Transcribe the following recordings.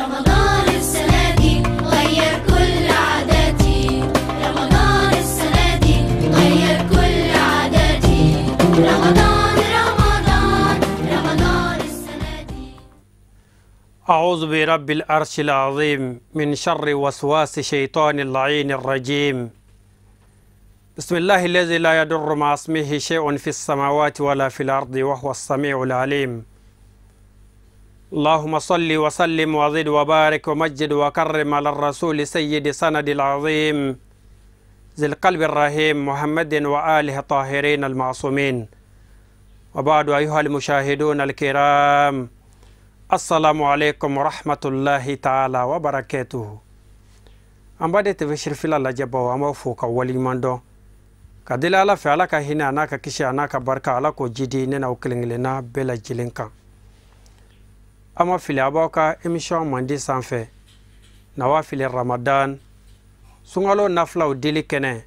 رمضان السنة دي غير كل عاداتي، رمضان السنة دي غير كل عاداتي، رمضان رمضان رمضان السنة دي. أعوذ برب العرش العظيم من شر وسواس شيطان اللعين الرجيم. بسم الله الذي لا يضر مع اسمه شيء في السماوات ولا في الأرض وهو السميع العليم. اللهم صل وسلم وزد وبارك ومجد وكرم على الرسول سيد سند العظيم ذي القلب الرحيم محمد وآله الطاهرين المعصومين. وبعد أيها المشاهدون الكرام، السلام عليكم ورحمة الله تعالى وبركاته. أمبادي تفشر في الله جبا وما فوق ولي مندو كدل على فعلك هنا أناك كشي أناك بركة على كو جدي ننا وكلين لنا بلا جلنكا. أما في الأبوكا إمشان مندي سانفي نوافل رمضان سنغلو نفلا وديلي كنه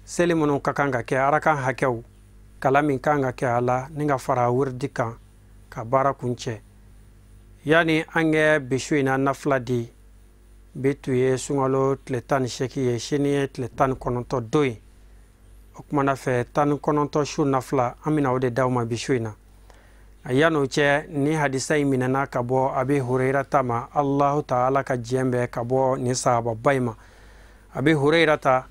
سلمونو كاكانغا كي أراكان هكيو كلامين كانغا كي على نغا فرا وردكا كبارا كونچه يعني أنجي بشوينا نفلا دي بيتوية سنغلو تلتان شكي شيني تلتان كونونتو دوي okmana fe tan kononto shu nafla amina ode dawma bishwina ayano che ni hadisai minana kabo abi hurairah tama Allah ta'ala ka jembe kabo ni sahaba bayma abi hurairah ta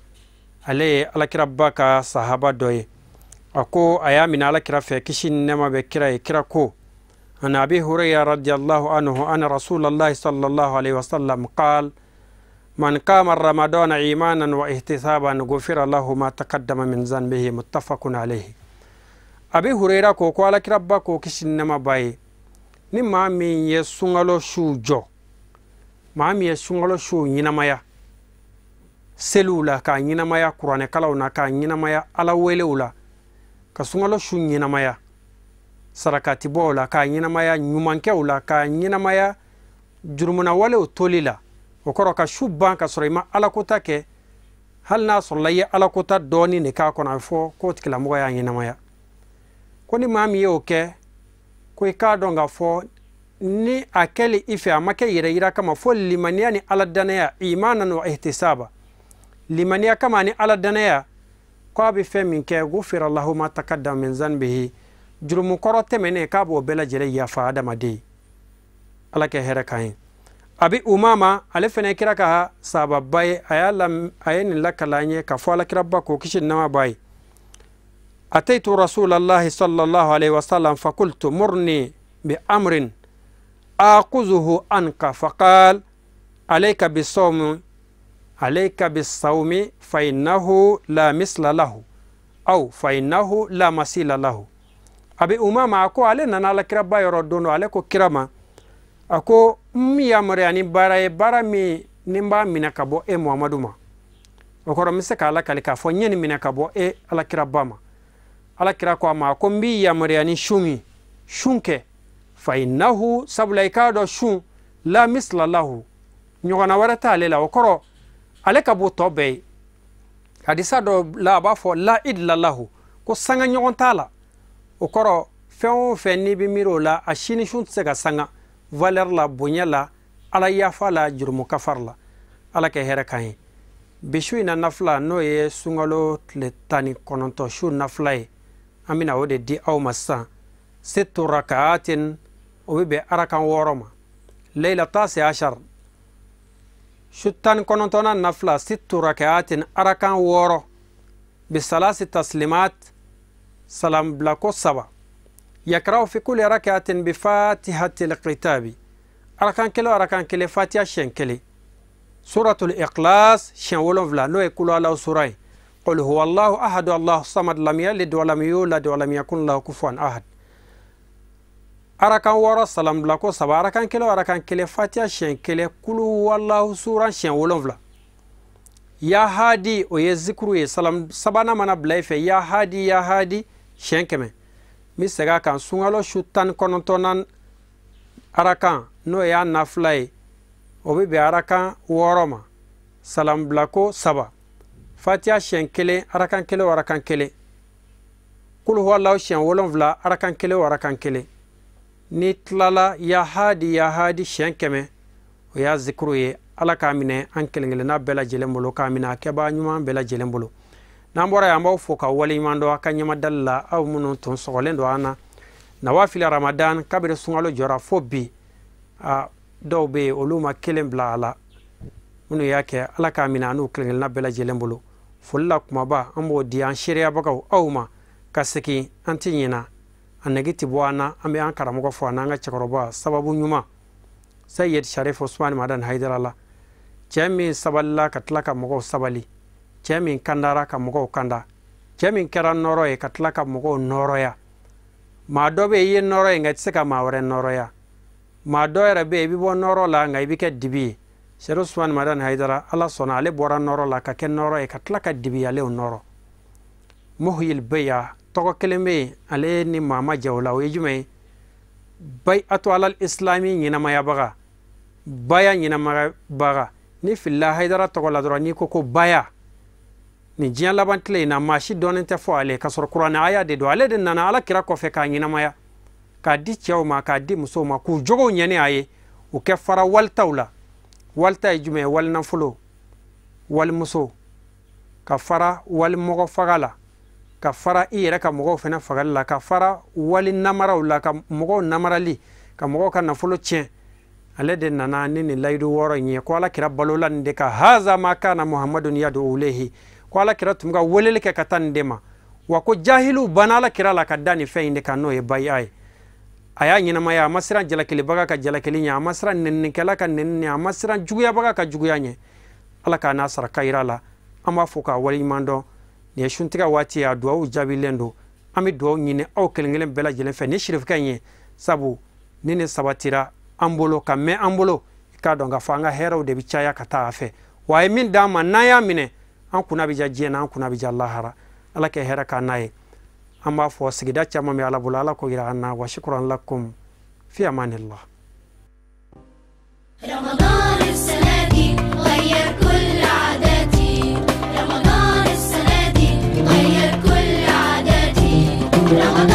ale alakirabaka sahaba doye ako ayamina alakira fe kishin nema be kira ko ana abi hurairah radiyallahu anhu ana rasulullah sallallahu alaihi wasallam qala من قام رمضان إيمانا واحتسابا غفر له ما تقدم من ذنبه متفق عليه. أبي هريرة كوكو على كربا كوكش نما باي نما مين يسونغلو شو جو ما مين يسونغلو شو ينمايا سلولا كا ينمايا قرآن كلاونا كا ينمايا على ويلولا كسونغلو شو ينمايا سركاتي بولا كا ينمايا نيومانكولا كا ينمايا جرمنا ولو توليلا okoro ka shubban ka sorima alakuta ke hal na sollaye alakuta doni ne ka kona fo ko tikila mo ya nyina maya ko ni mami yo ke ko ka donga fo ni akeli ife amake yira kama fo limaniya ni aladanaya imanan wa ihtisaba limaniya kama ni aladanaya ko bi fe min ke gufira Allahu ma taqaddama min zanbihi jurumu korote mene ka bo bela jere ya fa adama de alake hera kain abi umama alefene kiraka sababai ayalam ayin lakalanye kafala kirabba ko kishin nama bai ataitu rasulullah sallallahu alaihi wasallam fakultu murni bi amrin aquzuhu anka faqal alayka bisawmi fa innahu la misla lahu aw fa innahu la masila lahu. Abi umama ako alena na la kirabba yorodono aleko kirama ako miyamare ani bara mi nimba mina kabo Muhammaduma okoro mise kala kalika fo nyeni mina kabo alakira bama alakira ko ma ko mbi yamare ani shunke fa innahu sablaika do shun la misla lahu nyogana warata lela okoro aleka bo tobe hadisa do la ba fo la idla lahu ko sanga nyogon tala okoro fe ni bi miro la ashini shun tsega sanga valeur la bonya la ala yafa la jurmu kafar la ala ke hera kain bishuina nafla no ye sungalo le tani kononto shu nafla amina wode di aw massa sittu rak'atin o be arakan woroma layla 19 shuttan kononto na nafla sittu rak'atin arakan woro bi salasi taslimat salam blako saba يقرأ في كل ركعة بفاتحة الكتاب أركان كله فاتحة شنكلي سورة الإخلاص شنولون فلا نو يقول الله سورة قل هو الله أحد الله الصمد لم يلد ولم يولد ولم يكن له كفوا أحد أركان ورا سلام بلاكو سبا أركان كله فاتحة شنكلي قل هو الله سورة شنولون فلا يا هادي ويذكروا سلام سبانا منا بلايف يا هادي شنكمه misega kan sungalo shutan konontonan arakan no ya naflay obi arakan woroma salam blako saba fatiha shenkele arakan kele kul huwallahu shen wolonvla arakan kele ni tlala ya hadi shenkeme o y'a zikru ye ala k'a minɛ an kelen-kelenna bɛɛ lajɛlen bolo k'a minɛ a kɛbaga ɲuman bɛɛ lajɛlen bolo n'an bɔra yan an b'aw fo ka waleɲuman dɔn a ka ɲɛmadali la aw minnu tun sɔgɔlen don an na nawafili ramadan kabiri sunkalo jɔra fo bi dɔw bɛ yen olu ma kelen bila a la minnu y'a kɛ ala k'a minɛ an'u kelen-kelenna bɛɛ lajɛlen bolo foli la kumaba an b'o di an seereyabagaw aw ma ka segin an ti ɲina a nɛgi ti bɔ an na an bɛ an karamɔgɔ fɔ an'an ka cɛkɔrɔba sababu ɲuman Sayyid Sharif Usman Madan Haidara la cɛ min sabalila ka tila ka mɔgɔw sabali cɛ min kandara ka mɔgɔw kanda cɛ min kɛra nɔrɔ ye ka tila ka mɔgɔw nɔrɔya maa dɔ bɛ yen i ye nɔrɔ ye nka i tɛ se ka maa wɛrɛ nɔrɔya maa dɔ yɛrɛ bɛ yen i bɛ bɔ nɔrɔ la nka i bɛ kɛ dibi ye Sharif Usman Madan Haidara ala sɔnna ale bɔra nɔrɔ la ka kɛ nɔrɔ ye ka tila ka dibi alew nɔrɔ Muhyil Beya tɔgɔ kelen bɛ yen ale ni maa ma jɛ o la o ye jumɛn ye Bay'atu alal islami ɲɛnamayabaga baya ɲɛnamayabaga ni filila Haidara tɔgɔ la dɔrɔn n'i ko ko baya ni diɲɛ laban tile in na maa si dɔnnen tɛ fɔ ale ka sɔrɔ kuranɛ aya de don ale de nana ala kira kɔfɛ k'a ɲɛnamaya k'a di cɛw ma k'a di musow ma k'u jogow ɲɛni a ye u kɛ fara walitaw la walita ye jumɛn ye walinafolo walimuso ka fara walimɔgɔ faga la ka fara i yɛrɛ ka mɔgɔw fɛnɛ fagali la ka fara wali namaraw la ka mɔgɔw namarali ka mɔgɔw ka nafolo tiɲɛ ale de nana ni nin layidu wɔɔrɔ in ye ko ala kira balola nin de ka haza ma kana muhammadun yadu ulehi ko ala kira tun bɛ ka weleli kɛ ka taa nin de ma wa ko jahilu banna ala kira la ka da nin fɛn in de kan n'o ye bayi'a ye a y'a ɲɛnamaya a ma siran jalakilibaga ka jalakili ɲɛ a ma siran nɛninikɛla ka nɛnini a ma siran juguyabaga ka juguya ɲɛ ala k'a n'a saraka yira la an b'a fɔ k'a waleɲuman dɔn nin ye suntigɛ waati ye a duwawu jaabilen don an bɛ duwawu ɲini aw kelen-kelen bɛɛ lajɛlen fɛ ni sirifukɛ in ye sabu ni nin sabatira an bolo ka mɛn an bolo i k'a dɔn k'a fɔ an ka hɛrɛw de bɛ caya ka taa a fɛ wa a ye min d'an ma n'an y'a minɛ an kunna bɛ diya diɲɛ na an kunna bɛ diya lahara ala kɛ hɛrɛ k'an n'a ye an b'a fɔ sigida caman bɛ ala bolo ala ko yira an na wa shukran lakum fi amanillah رمضان السنة دي غير كل عاداتي رمضان السنة دي غير كل عاداتي رمضان